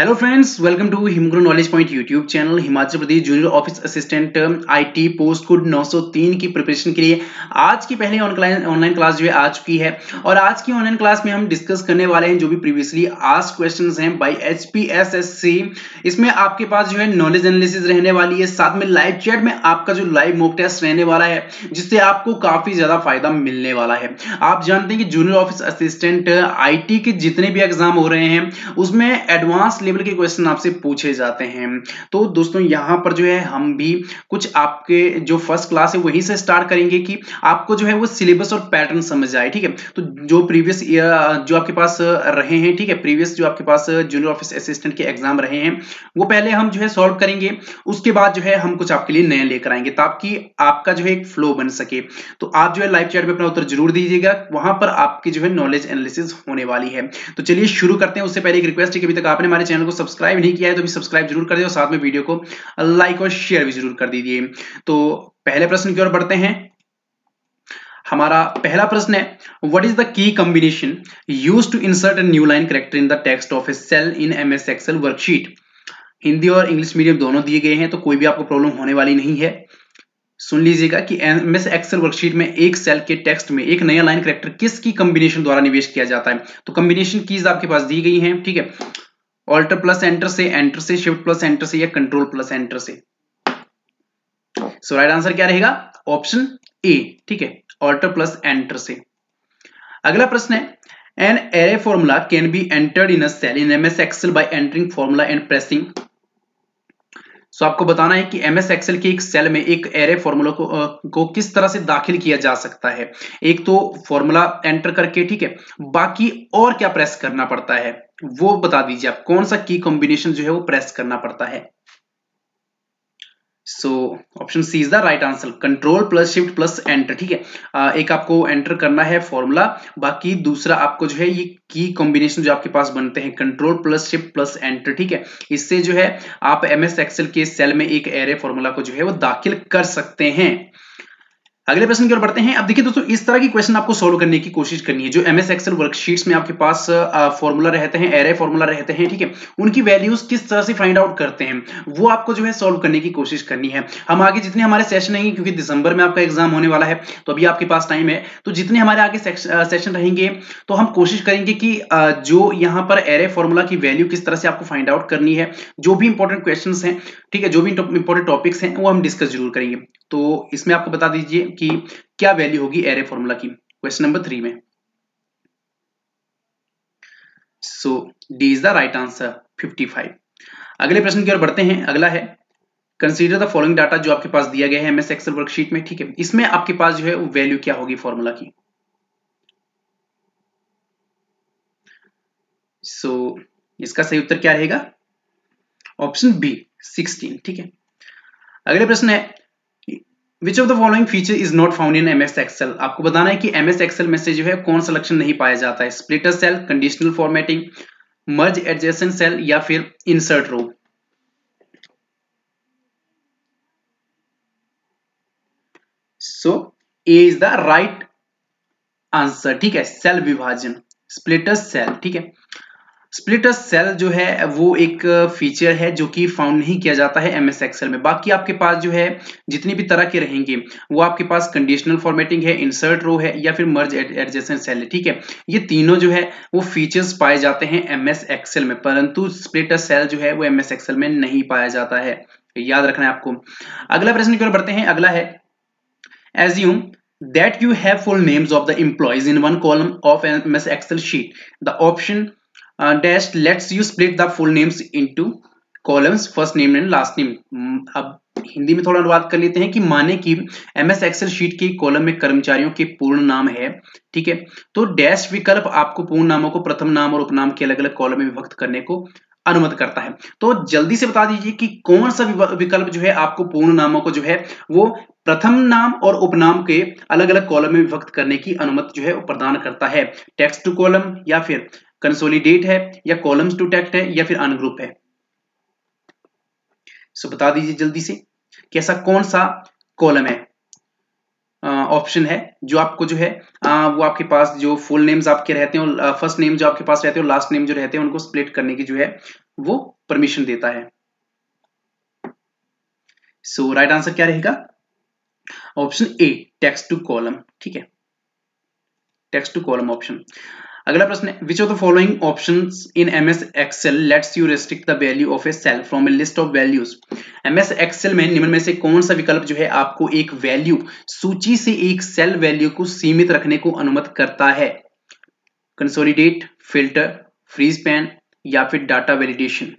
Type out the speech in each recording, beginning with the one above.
Hello friends, welcome to Himgro knowledge point YouTube channel. Himachal Pradesh junior office assistant IT post code 903 की preparation के लिए आज की पहली ऑनलाइन क्लास जो है आ चुकी है। और आज की ऑनलाइन क्लास में हम डिस्कस करने वाले हैं जो भी प्रीवियसली आस्क्ड क्वेश्चंस हैं बाय एचपीएसएससी। इसमें आपके पास जो है नॉलेज एनालिसिस रहने वाली है, साथ में लाइव चैट में आपका जो लाइव मॉक टेस्ट रहने वाला है, जिससे आपको काफी ज्यादा फायदा मिलने वाला है। आप जानते हैं कि जूनियर ऑफिस असिस्टेंट आईटी के जितने भी एग्जाम हो रहे हैं उसमें एडवांस लेवल के क्वेश्चन आपसे पूछे जाते हैं। तो दोस्तों यहां पर जो है हम भी कुछ आपके जो फर्स्ट क्लास है वहीं से स्टार्ट करेंगे कि आपको जो है वो सिलेबस और पैटर्न समझ आए। ठीक है, तो जो प्रीवियस जो आपके पास रहे हैं, ठीक है, प्रीवियस जो आपके पास जूनियर ऑफिस असिस्टेंट के एग्जाम रहे हैं वो पहले हम जो है सॉल्व करेंगे, उसके बाद जो है हम कुछ आपके लिए नए लेकर आएंगे ताकि आपका जो है एक फ्लो बन सके। तो आप जो है लाइव चैट में अपना उत्तर जरूर दीजिएगा, वहां पर आपकी जो है नॉलेज एनालिसिस होने वाली है। तो चलिए शुरू करते हैं। उससे पहले एक रिक्वेस्ट है कि अभी तक आपने हमारे चैनल को सब्सक्राइब नहीं किया है तो भी सब्सक्राइब जरूर कर दीजिए और साथ में वीडियो को लाइक और शेयर भी जरूर कर दीजिए। तो पहले प्रश्न की ओर बढ़ते हैं। हमारा पहला प्रश्न है, what is the key combination used to insert a new line character in the text of a cell in MS Excel worksheet. Hindi और इंग्लिश मीडियम दोनों दिए गए हैं तो कोई भी आपको प्रॉब्लम होने वाली नहीं है। सुन लीजिएगा कि एमएस एक्सेल वर्कशीट में एक सेल के टेक्स्ट में एक नया लाइन कैरेक्टर किसकी कॉम्बिनेशन द्वारा निवेश किया जाता है। तो कॉम्बिनेशन कीज आपके पास दी गई हैं, ठीक है, ऑल्टर प्लस एंटर से, शिफ्ट प्लस एंटर से या कंट्रोल प्लस एंटर से। सो राइट आंसर क्या रहेगा? ऑप्शन ए, ठीक है, ऑल्टर प्लस एंटर से। अगला प्रश्न है, an array formula can be entered in a cell in MS Excel by entering formula and pressing. So आपको बताना है कि एमएस एक्सेल के एक सेल में एक एरे फॉर्मूला को किस तरह से दाखिल किया जा सकता है। एक तो फॉर्मूला एंटर करके, ठीक है, बाकी और क्या प्रेस करना पड़ता है वो बता दीजिए आप, कौन सा की कॉम्बिनेशन जो है वो प्रेस करना पड़ता है। So option C is the right answer, control plus shift plus enter. ठीक है, एक आपको एंटर करना है फॉर्मूला, बाकी दूसरा आपको जो है ये की कॉम्बिनेशन जो आपके पास बनते हैं control plus shift plus enter. ठीक है, इससे जो है आप एमएस एक्सेल के सेल में एक एरे फॉर्मूला को जो है वो दाखिल कर सकते हैं। अगले प्रश्न की ओर बढ़ते हैं। अब देखिए दोस्तों, इस तरह की क्वेश्चन आपको सॉल्व करने की कोशिश करनी है। जो एमएस एक्सेल वर्कशीट्स में आपके पास फॉर्मूला रहते हैं, एरे फॉर्मूला रहते हैं, ठीक है, उनकी वैल्यूज किस तरह से फाइंड आउट करते हैं वो आपको जो है सॉल्व करने की कोशिश करनी है। हम आगे जितने हमारे सेशन रहेंगे, क्योंकि दिसंबर में आपका एग्जाम होने वाला है तो अभी आपके पास टाइम है, तो जितने हमारे आगे सेशन रहेंगे तो हम कोशिश करेंगे कि जो यहाँ पर एरे फॉर्मूला की वैल्यू किस तरह से आपको फाइंड आउट करनी है, जो भी इंपॉर्टेंट क्वेश्चन हैं, ठीक है, जो भी इंपॉर्टेंट टॉपिक्स हैं वो हम डिस्कस जरूर करेंगे। तो इसमें आपको बता दीजिए कि क्या वैल्यू होगी एरे फॉर्मूला की, क्वेश्चन नंबर 3 में। So D is the right answer, 55। अगले प्रश्न की ओर बढ़ते हैं। अगला है, कंसीडर द फॉलोइंग डाटा, जो आपके पास दिया गया है एमएस एक्सेल वर्कशीट में, ठीक है, इसमें आपके पास जो है वैल्यू क्या होगी फॉर्मूला की। सो इसका सही उत्तर क्या रहेगा? Option B, 16। ठीक है, अगले प्रश्न है, which of the following feature is not found in MS Excel. आपको बताना है कि एमएस एक्सेल में से जो है कौन सा लक्षण नहीं पाया जाता है। Splitter cell, conditional formatting, merge adjacent cell या फिर insert row. So A is the right answer, ठीक है, सेल विभाजन, स्प्लिटर सेल। ठीक है, स्प्लिटर सेल जो है वो एक फीचर है जो कि फाउंड नहीं किया जाता है एमएस एक्सेल में। बाकी आपके पास जो है जितनी भी तरह के रहेंगे वो आपके पास कंडीशनल फॉर्मेटिंग है, इंसर्ट रो है या फिर मर्ज एडजेसेंट सेल है। ठीक है, ये तीनों जो है वो फीचर्स पाए जाते हैं एमएस एक्सेल में, परंतु स्प्लिटर सेल जो है वो एमएस एक्सेल में नहीं पाया जाता है, याद रखना है आपको। अगला प्रश्न की ओर बढ़ते हैं। अगला है, assume that you have full names of the employees in one column of MS Excel sheet. The option dash lets you split the full names into columns, first name and last name. अब हिंदी में थोड़ा अनुवाद कर लेते हैं कि माने कि एमएस एक्सेल शीट के कॉलम में कर्मचारियों के पूर्ण नाम है, ठीक है, तो डैश विकल्प आपको पूर्ण नामों को प्रथम नाम और उपनाम के अलग अलग कॉलम में विभक्त करने को अनुमति करता है। तो जल्दी से बता दीजिए कि कौन सा विकल्प जो है आपको पूर्ण नामों को जो है वो प्रथम नाम और उपनाम के अलग अलग कॉलम में विभक्त करने की अनुमति जो है वो प्रदान करता है। टेक्स्ट टू कॉलम या फिर कंसोलिडेट है या कॉलम्स टू टेक्स्ट है या फिर अनग्रुप है। सो बता दीजिए जल्दी से कि ऐसा कौन सा कॉलम है, ऑप्शन है जो आपको जो है वो आपके पास जो फुल नेम्स आपके रहते हैं, फर्स्ट नेम जो आपके पास रहते हैं और लास्ट नेम जो रहते हैं उनको स्प्लिट करने की जो है वो परमिशन देता है। सो राइट आंसर क्या रहेगा? Option A, text to column. ठीक है, टेक्स्ट टू कॉलम ऑप्शन। अगला प्रश्न है, which of the following options in MS Excel lets you restrict the value of a cell from a list of values. MS Excel में निम्न में से कौन सा विकल्प जो है आपको एक वैल्यू सूची से एक सेल वैल्यू को सीमित रखने को अनुमति करता है? कंसोलिडेट, फिल्टर, फ्रीज पैन या फिर डाटा वैलिडेशन।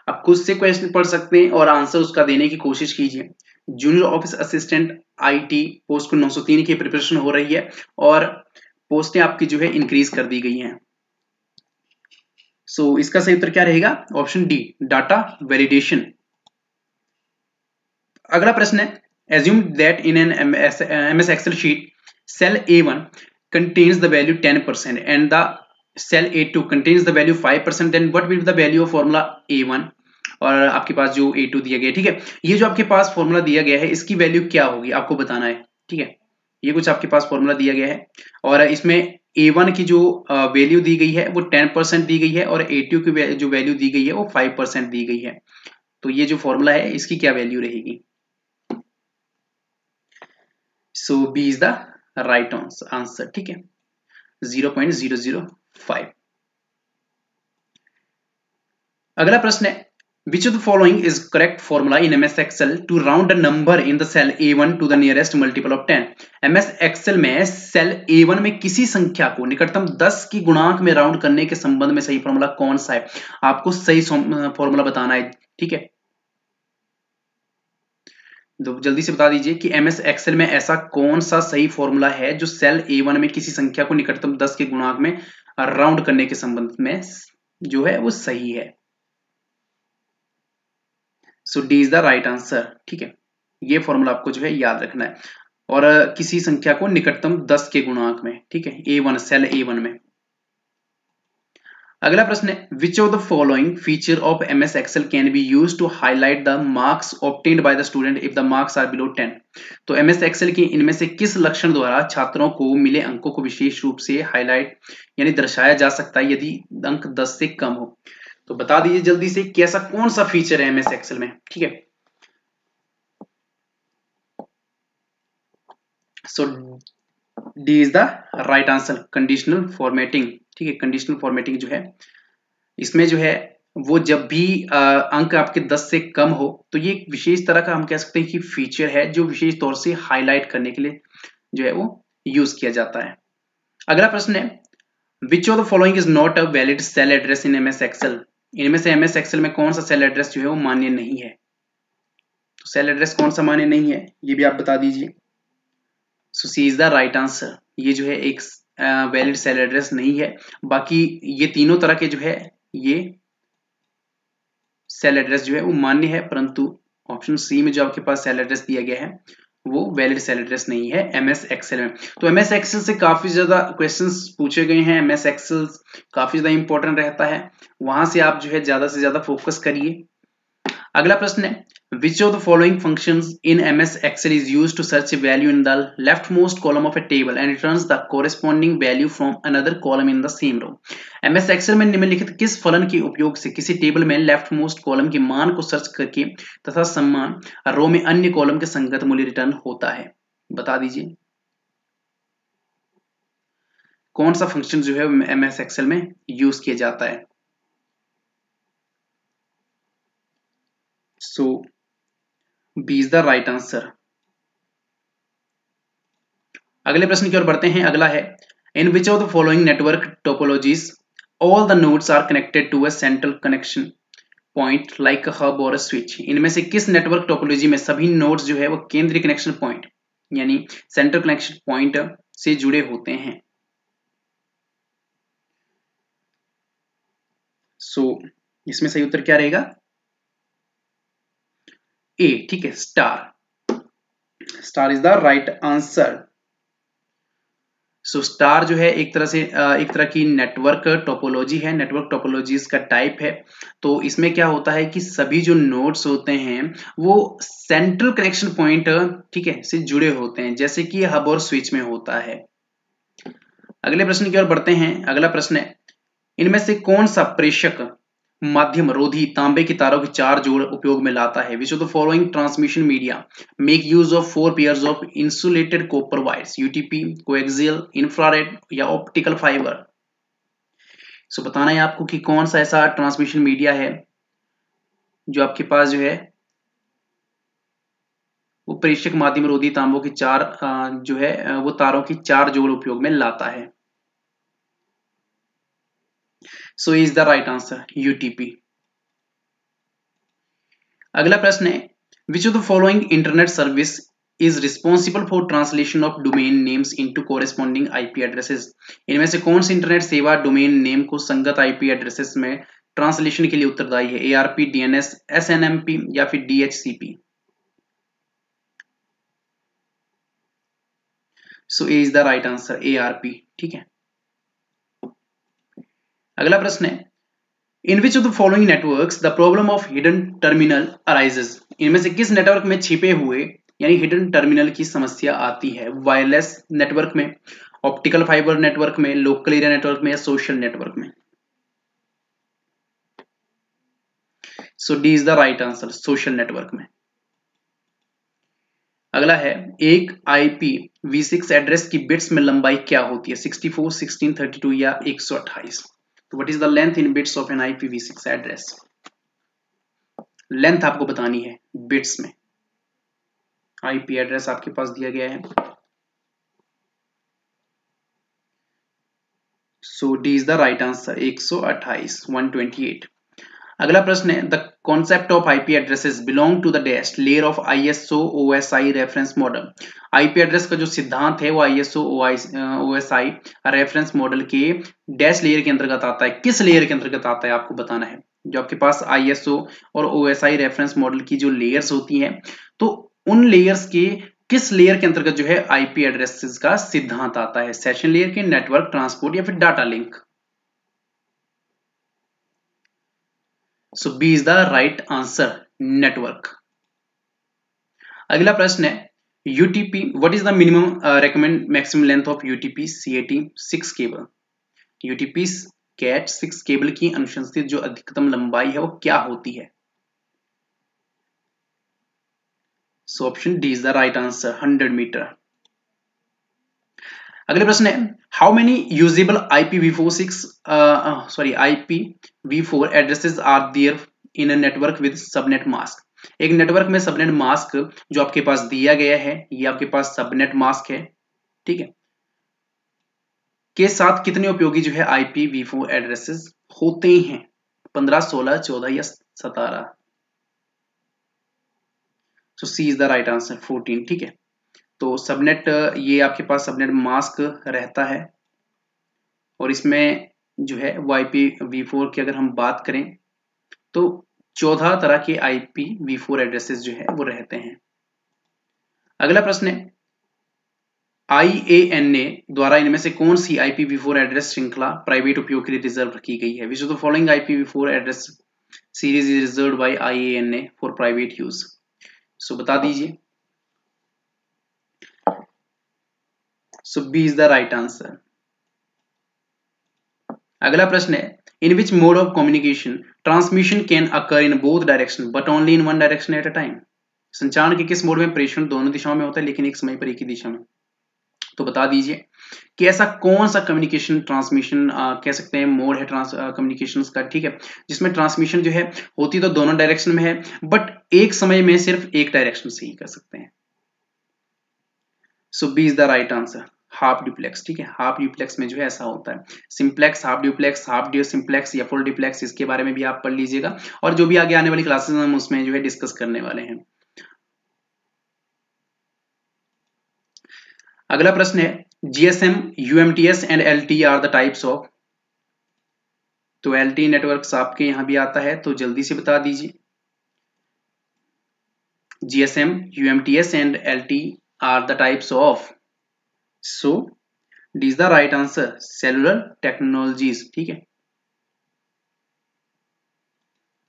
आप खुद से क्वेश्चन पढ़ सकते हैं और आंसर उसका देने की कोशिश कीजिए। Junior office assistant IT post को 903 की प्रिपरेशन हो रही है और पोस्टें आपकी जो है इंक्रीज कर दी गई हैं। सो इसका सही उत्तर क्या रहेगा? Option D, data validation. अगला प्रश्न है, assume that in an MS Excel sheet cell A1 contains the value 10% and the cell A2 contains the value 5%, then what will be the value of formula A1? और आपके पास जो A2 दिया गया है, ठीक है, ये जो आपके पास फॉर्मूला दिया गया है इसकी वैल्यू क्या होगी आपको बताना है। ठीक है, ये कुछ आपके पास फॉर्मूला दिया गया है और इसमें A1 की जो वैल्यू दी गई है वो 10% दी गई है और A2 की जो वैल्यू दी गई है वो 5% दी गई है। तो ये जो फॉर्मूला है इसकी क्या वैल्यू रहेगी? So B is the right answer. ठीक है, 0.005। अगला प्रश्न है, which of the following is correct formula in MS Excel to round a number in the cell A1 to the nearest multiple of 10? MS Excel में cell A1 में किसी संख्या को निकटतम 10 की गुणांक में राउंड करने के संबंध में सही फॉर्मूला कौन सा है? आपको सही फॉर्मूला बताना है। ठीक है, तो जल्दी से बता दीजिए कि MS Excel में ऐसा कौन सा सही फॉर्मूला है जो सेल A1 में किसी संख्या को निकटतम 10 के गुणांक में राउंड करने के संबंध में जो है वो सही है। So D is the right answer. ठीक है, ये फॉर्मूला आपको जो है याद रखना है और किसी संख्या को निकटतम 10 के गुणांक में। ठीक है, A1 सेल A1 में। अगला प्रश्न है, which of the following feature of MS Excel can be used to highlight the marks obtained by the student if the marks are below 10? तो MS Excel की इनमें से किस लक्षण द्वारा छात्रों को मिले अंकों को विशेष रूप से हाईलाइट यानी दर्शाया जा सकता है यदि अंक 10 से कम हो? तो बता दीजिए जल्दी से कि ऐसा कौन सा फीचर है MS Excel में। ठीक है, so D is the right answer, conditional formatting. ठीक है, कंडीशनल फॉर्मेटिंग जो है इसमें जो है वो जब भी अंक आपके 10 से कम हो तो ये एक विशेष तरह का हम कह सकते हैं कि फीचर है जो विशेष तौर से हाईलाइट करने के लिए जो है वो यूज किया जाता है। अगला प्रश्न है, which of the following is not a valid cell address in MS Excel? इनमें से MS Excel में कौन सा सेल एड्रेस जो है वो मान्य नहीं है? तो सेल एड्रेस कौन सा मान्य नहीं है ये भी आप बता दीजिए। सो C is the right answer, ये जो है एक वैलिड सेल एड्रेस नहीं है। बाकी ये तीनों तरह के जो है ये सेल एड्रेस जो है वो मान्य है, परंतु ऑप्शन सी में जो आपके पास सेल एड्रेस दिया गया है वो वैलिड सेल एड्रेस नहीं है MS Excel में। तो MS Excel से काफी ज्यादा क्वेश्चंस पूछे गए हैं। MS Excel काफी ज्यादा इंपॉर्टेंट रहता है, वहां से आप जो है ज्यादा से ज्यादा फोकस करिए। अगला प्रश्न है, which of the following functions in MS Excel is used to search a value in the leftmost column of a table and returns the corresponding value from another column in the same row? MS Excel में निम्नलिखित किस फलन के उपयोग से किसी table में leftmost column के मान को सर्च करके तथा समान रो में अन्य कॉलम के संगत मूल्य रिटर्न होता है? बता दीजिए कौन सा फंक्शन जो है MS Excel में यूज किया जाता है। So B is the right answer. अगले प्रश्न की ओर बढ़ते हैं। अगला है, in which of the following network topologies all the nodes are connected to a central connection point like a hub or a switch? इनमें से किस नेटवर्क टोपोलॉजी में सभी नोड्स जो है वो केंद्रीय कनेक्शन पॉइंट यानी सेंट्रल कनेक्शन पॉइंट से जुड़े होते हैं? सो इसमें सही उत्तर क्या रहेगा? ए। ठीक है, star. Star is the right answer. So star जो है एक तरह की नेटवर्क टोपोलॉजी है, नेटवर्क टोपोलॉजीज का टाइप है। तो इसमें क्या होता है कि सभी जो नोड्स होते हैं वो सेंट्रल कनेक्शन पॉइंट, ठीक है, से जुड़े होते हैं, जैसे कि हब और स्विच में होता है। अगले प्रश्न की ओर बढ़ते हैं। अगला प्रश्न है, इनमें से कौन सा प्रेषक माध्यम रोधी तांबे की तारों के 4 जोड़ उपयोग में लाता है? Which of the following transmission media make use of 4 pairs of insulated copper wires? UTP, coaxial, infrared या ऑप्टिकल फाइबर? सो बताना है आपको कि कौन सा ऐसा ट्रांसमिशन मीडिया है जो आपके पास जो है वो प्रेषक माध्यम रोधी तांबों की 4 जो है वो तारों की 4 जोड़ उपयोग में लाता है। So is the right answer UTP. अगला प्रश्न है which of the following internet service is responsible for translation of domain names into corresponding IP addresses? इनमें से कौन सी इंटरनेट सेवा डोमेन नेम को संगत आईपी एड्रेसेस में ट्रांसलेशन के लिए उत्तरदायी है? एआरपी, डीएनएस, एसएनएमपी या फिर DHCP? So A is the right answer ARP. ठीक है, अगला प्रश्न है in which of the following networks the problem of hidden terminal arises? इनमें से किस नेटवर्क में छिपे हुए यानी हिडन टर्मिनल की समस्या आती है? वायरलेस नेटवर्क में, ऑप्टिकल फाइबर नेटवर्क में, लोकल एरिया नेटवर्क में या सोशल नेटवर्क में? So D is the right answer social network में। अगला है एक IPv6 एड्रेस की बिट्स में लंबाई क्या होती है? 64, 16, 32 या 128? तो what is the length in bits of an IPv6 address? Length आपको बतानी है बिट्स में। आईपी एड्रेस आपके पास दिया गया है, so D is the right answer 128, 128। अगला प्रश्न है the concept of IP addresses belong to the dash layer of ISO OSI reference model? IP address का जो सिद्धांत है वो ISO OSI रेफरेंस मॉडल के डैश लेयर के अंतर्गत आता है। किस लेयर के अंतर्गत आता है आपको बताना है। जो आपके पास ISO और OSI रेफरेंस मॉडल की जो लेयर्स होती हैं तो उन लेयर्स के किस लेयर के अंतर्गत जो है आईपी एड्रेसेस का सिद्धांत आता है? सेशन लेयर के, नेटवर्क, ट्रांसपोर्ट या फिर data link? So B is the right answer network. अगला प्रश्न है UTP what is the minimum recommend maximum length of UTP CAT6 cable? UTP CAT6 cable की अनुशंसित जो अधिकतम लंबाई है वो क्या होती है? So option D is the right answer 100 metre. अगले प्रश्न है how many usable IPv4 addresses are there in a network with subnet mask? एक नेटवर्क में सबनेट मास्क जो आपके पास दिया गया है ये आपके पास सबनेट मास्क है, ठीक है, के साथ कितने उपयोगी जो है IPv4 एड्रेसेस होते हैं? 15, 16, 14 या 17? सो C is the right answer 14। ठीक है, तो सबनेट ये आपके पास सबनेट मास्क रहता है और इसमें जो है IPv4 की अगर हम बात करें तो 14 तरह के IPv4 एड्रेसेस जो है वो रहते हैं। अगला प्रश्न है IANA द्वारा इनमें से कौन सी IPv4 एड्रेस श्रृंखला प्राइवेट उपयोग के लिए रिजर्व रखी गई है? Which of the following IPv4 address series is reserved by IANA for private use? So बता दीजिए। So B is the right answer. अगला प्रश्न है in which mode of communication transmission can occur in both direction but only in one direction at a time? संचारण के किस mode में प्रेषण दोनों दिशाओं में होता है लेकिन एक समय पर एक ही दिशा में? तो बता दीजिए कि ऐसा कौन सा कम्युनिकेशन ट्रांसमिशन कह सकते हैं मोड है कम्युनिकेशन का, ठीक है, जिसमें ट्रांसमिशन जो है होती तो दोनों डायरेक्शन में है बट एक समय में सिर्फ एक डायरेक्शन से ही कर सकते हैं। So B is the right answer half duplex. ठीक है, हाफ ड्यूप्लेक्स में जो है ऐसा होता है। सिंप्लेक्स, हाफ ड्यूप्लेक्स, हाफ ड्यू सिंप्लेक्स या फुल ड्यूप्लेक्स, इसके बारे में भी आप पढ़ लीजिएगा और जो भी आगे आने वाली क्लासेस हम उसमें जो है डिस्कस करने वाले हैं। अगला प्रश्न है GSM, UMTS and LTE are the types of? तो LTE नेटवर्क्स आपके यहां भी आता है तो जल्दी से बता दीजिए। GSM, UMTS and LTE are the types of? So D is the right answer cellular technologies. ठीक है,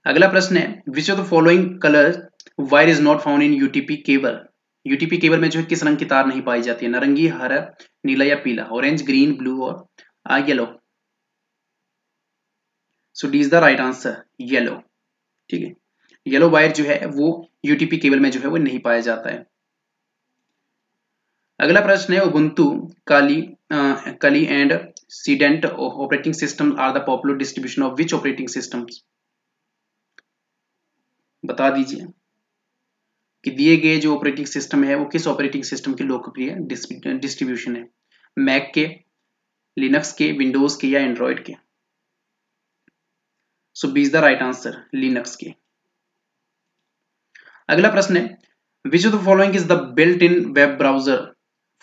अगला प्रश्न है which of the following colour wire is not found in UTP cable? UTP cable में जो है किस रंग की तार नहीं पाई जाती है? नारंगी, हरा, नीला या पीला? ऑरेंज, ग्रीन, ब्लू और yellow? So D is the right answer yellow. ठीक है, येलो वायर जो है वो यूटीपी केबल में जो है वो नहीं पाया जाता है। अगला प्रश्न है Ubuntu, Kali and Sedent operating system are the popular distribution of which operating systems. बता दीजिए कि दिए गए जो ऑपरेटिंग सिस्टम है वो किस ऑपरेटिंग सिस्टम की लोकप्रिय डिस्ट्रीब्यूशन है, मैक के, लिनक्स के, विंडोज के या एंड्रॉइड के। So B is the right answer Linux के। अगला प्रश्न है which of the following is the built in web browser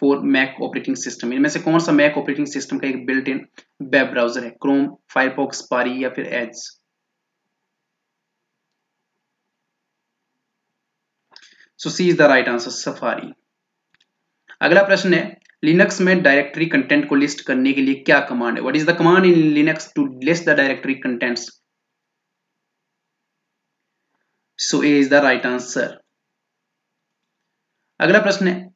for Mac operating system. इनमें से कौन सा मैक ऑपरेटिंग सिस्टम का एक बिल्ट इन वेब ब्राउजर है, क्रोम, फायरफॉक्स, पारी या फिर Edge. So C is the right answer Safari. अगला प्रश्न है लिनक्स में डायरेक्टरी कंटेंट को लिस्ट करने के लिए क्या कमांड है, what is the command in Linux to list the directory contents. So A is the right answer. अगला प्रश्न है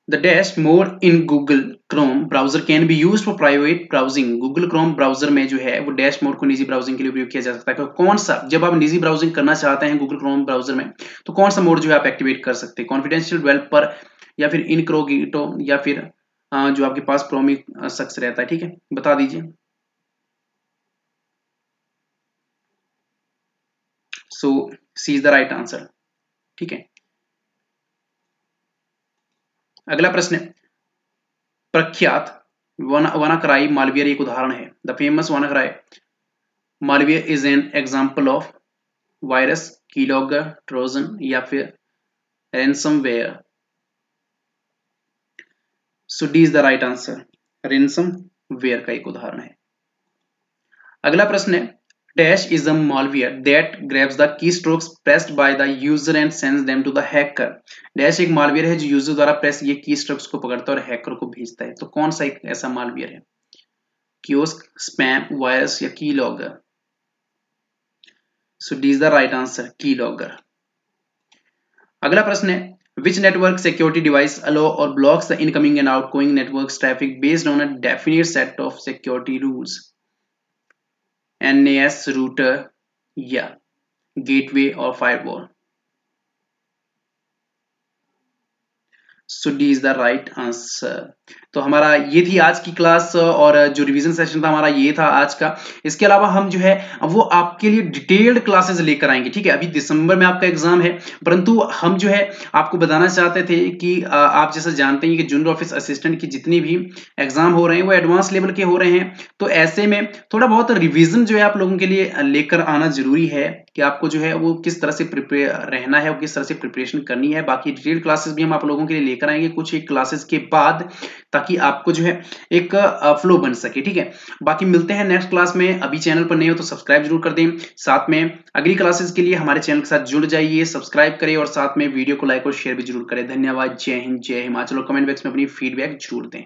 the dash mode in Google Chrome browser can be used for private browsing. Google Chrome browser में जो है वो dash mode को निजी browsing के लिए उपयोग किया जा सकता है। कौन सा, जब आप निजी ब्राउजिंग करना चाहते हैं गूगल क्रोम ब्राउजर में तो कौन सा मोड जो है आप एक्टिवेट कर सकते हैं, कॉन्फिडेंशियल, डेवलपर या फिर इनक्रोगिटो या फिर जो आपके पास प्रोमी शख्स रहता है। ठीक है, बता दीजिए। सो C is the right answer. ठीक है, अगला प्रश्न है प्रख्यात वानाक्राई मालवियर एक उदाहरण है। The famous WannaCry malware is an example of virus, keylogger, Trojan या फिर ransomware. So D is the right answer ransomware का एक उदाहरण है। अगला प्रश्न है dash is a malware that grabs the keystrokes pressed by the user and sends them to the hacker. Dash एक मालवियर है जो यूजर द्वारा प्रेस ये कीस्ट्रोक्स को पकड़ता है और हैकर को भेजता है। तो कौन सा एक ऐसा मालवियर है, कियोस्क, स्पैम, वायरस या keylogger. So D is the right answer keylogger. अगला प्रश्न है which network security device allow or blocks the incoming and outgoing networks traffic based on a definite set of security rules, NAS, router या gateway और firewall। So D is the right answer. तो हमारा ये थी आज की class और जो रिवीजन सेशन था हमारा ये था आज का। इसके अलावा हम जो है वो आपके लिए डिटेल्ड क्लासेस लेकर आएंगे। ठीक है, अभी दिसंबर में आपका एग्जाम है, परंतु हम जो है आपको बताना चाहते थे कि आप जैसा जानते हैं कि जूनियर ऑफिस असिस्टेंट की जितनी भी एग्जाम हो रहे हैं वो एडवांस लेवल के हो रहे हैं। तो ऐसे में थोड़ा बहुत रिविजन जो है आप लोगों के लिए लेकर आना जरूरी है कि आपको जो है वो किस तरह से प्रिपेयर रहना है और किस तरह से प्रिपरेशन करनी है। बाकी डिटेल क्लासेस भी हम आप लोगों के लिए लेकर आएंगे कुछ एक क्लासेस के बाद, ताकि आपको जो है एक फ्लो बन सके। ठीक है, बाकी मिलते हैं नेक्स्ट क्लास में। अभी चैनल पर नए हो तो सब्सक्राइब जरूर कर दें, साथ में अगली क्लासेस के लिए हमारे चैनल के साथ जुड़ जाइए, सब्सक्राइब करें और साथ में वीडियो को लाइक और शेयर भी जरूर करें। धन्यवाद, जय हिंद, जय हिमाचल। और कमेंट बॉक्स में अपनी फीडबैक जरूर दें।